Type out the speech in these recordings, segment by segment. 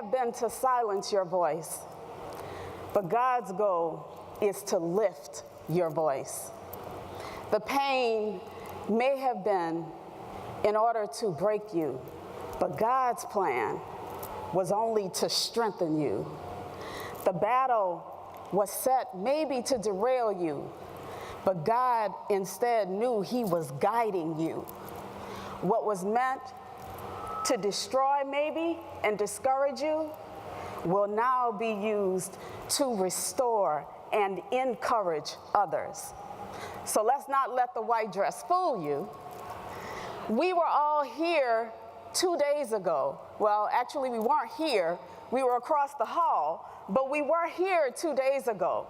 have been to silence your voice, but God's goal is to lift your voice. The pain may have been in order to break you, but God's plan was only to strengthen you. The battle was set maybe to derail you, but God instead knew He was guiding you. What was meant to destroy maybe and discourage you will now be used to restore and encourage others. So let's not let the white dress fool you. We were all here 2 days ago. Well, actually we weren't here. We were across the hall, but we were here 2 days ago.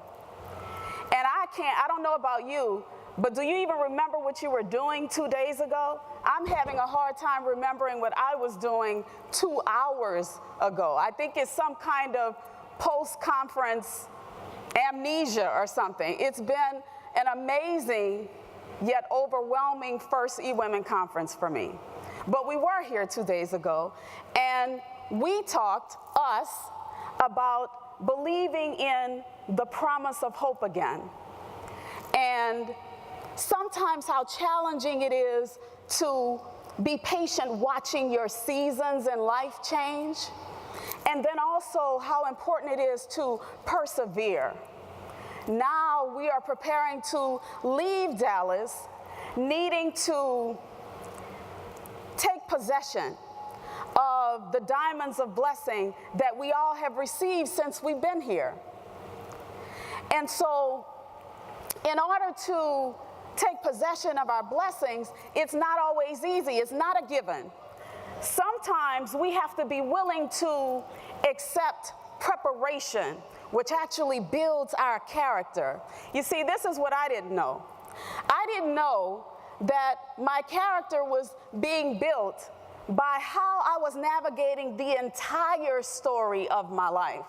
And I don't know about you, but do you even remember what you were doing 2 days ago? I'm having a hard time remembering what I was doing 2 hours ago. I think it's some kind of post-conference amnesia or something. It's been an amazing yet overwhelming first eWomen conference for me. But we were here 2 days ago, and we talked, us, about believing in the promise of hope again. And sometimes how challenging it is to be patient watching your seasons in life change. And then also how important it is to persevere. Now we are preparing to leave Dallas, needing to take possession of the diamonds of blessing that we all have received since we've been here. And so, in order to take possession of our blessings, it's not always easy. It's not a given. Sometimes we have to be willing to accept preparation, which actually builds our character. You see, this is what I didn't know. I didn't know that my character was being built by how I was navigating the entire story of my life.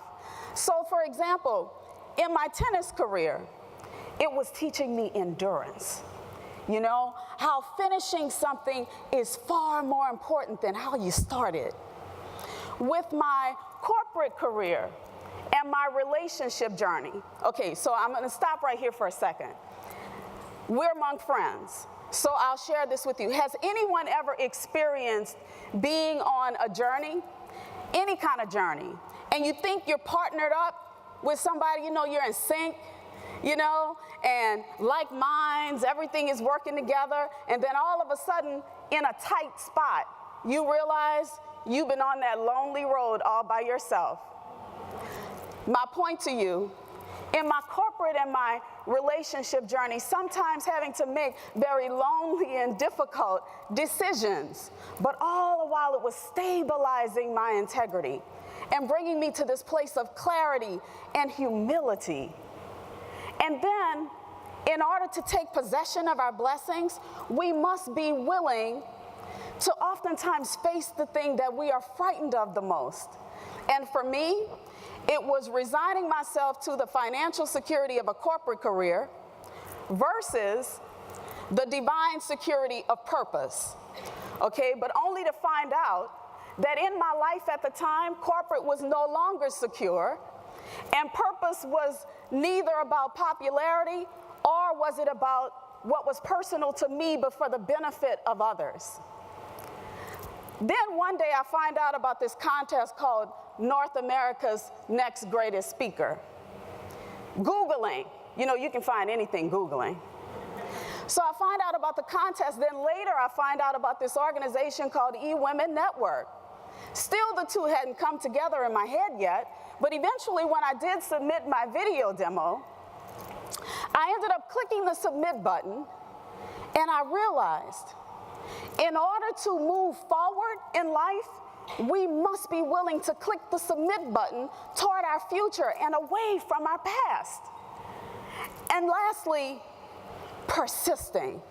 So, for example, in my tennis career, it was teaching me endurance. You know, how finishing something is far more important than how you started. With my corporate career and my relationship journey. Okay, so I'm gonna stop right here for a second. We're among friends, so I'll share this with you. Has anyone ever experienced being on a journey, any kind of journey, and you think you're partnered up with somebody, you know, you're in sync, you know, and like minds, everything is working together, and then all of a sudden, in a tight spot, you realize you've been on that lonely road all by yourself. My point to you, in my corporate and my relationship journey, sometimes having to make very lonely and difficult decisions, but all the while it was stabilizing my integrity and bringing me to this place of clarity and humility. And then, in order to take possession of our blessings, we must be willing to oftentimes face the thing that we are frightened of the most. And for me, it was resigning myself to the financial security of a corporate career versus the divine security of purpose. Okay, but only to find out that in my life at the time, corporate was no longer secure, and purpose was neither about popularity or was it about what was personal to me but for the benefit of others. Then one day I find out about this contest called North America's Next Greatest Speaker. Googling, you know, you can find anything Googling. So I find out about the contest, then later I find out about this organization called eWomen Network. Still the two hadn't come together in my head yet, but eventually when I did submit my video demo, I ended up clicking the submit button, and I realized in order to move forward in life, we must be willing to click the submit button toward our future and away from our past. And lastly, persisting.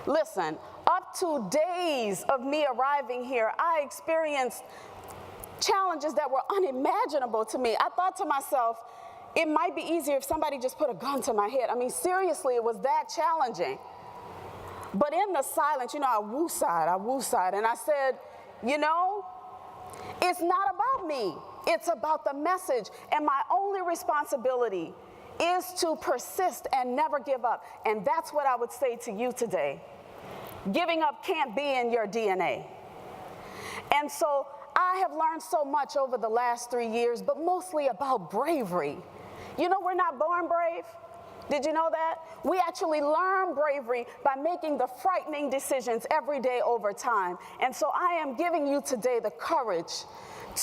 Listen, up to days of me arriving here, I experienced challenges that were unimaginable to me. I thought to myself, it might be easier if somebody just put a gun to my head. I mean, seriously, it was that challenging. But in the silence, you know, I woosayed, and I said, you know, it's not about me. It's about the message. And my only responsibility is to persist and never give up. And that's what I would say to you today. Giving up can't be in your DNA. And so I have learned so much over the last 3 years, but mostly about bravery. You know, we're not born brave. Did you know that? We actually learn bravery by making the frightening decisions every day over time. And so I am giving you today the courage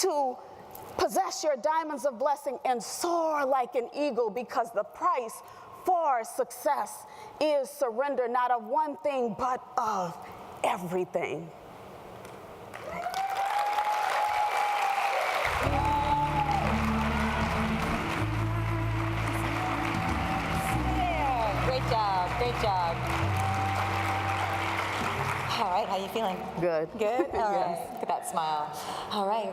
to possess your diamonds of blessing and soar like an eagle, because the price for success is surrender, not of one thing, but of everything. Great job, great job. All right, how you feeling? Good. Good? All right, Yes. look at that smile. All right.